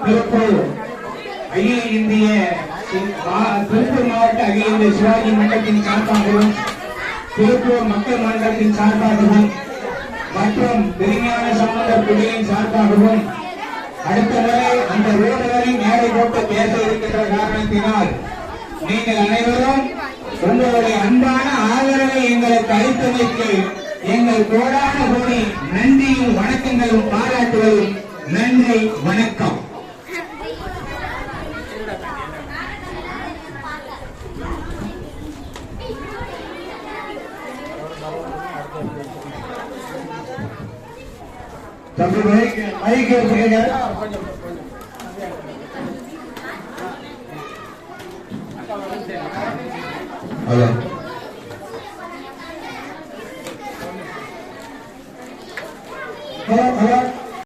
திருப்பூர் அகில இந்திய திருப்பூர் மாவட்ட அகில இந்திய சிவாஜி மன்றத்தின் சார்பாகவும் திருப்பூர் மக்கள் மன்றத்தின் சார்பாகவும் மற்றும் திருஞான சம்பந்தர் குடியின் சார்பாகவும் அடுத்த முறை அந்த ரோடுகளை மேடை போட்டு பேச இருக்கின்ற காரணத்தினால் நீங்கள் அனைவரும் உங்களுடைய அன்பான ஆதரவை எங்களுக்கு அளித்தமைக்கு எங்கள் கோடான கோடி நன்றியும் வணக்கங்களும் பாராட்டுவதும். நன்றி, வணக்கம். தம்பி மைக் எடுத்துக்கங்க. Hello, hello, hello.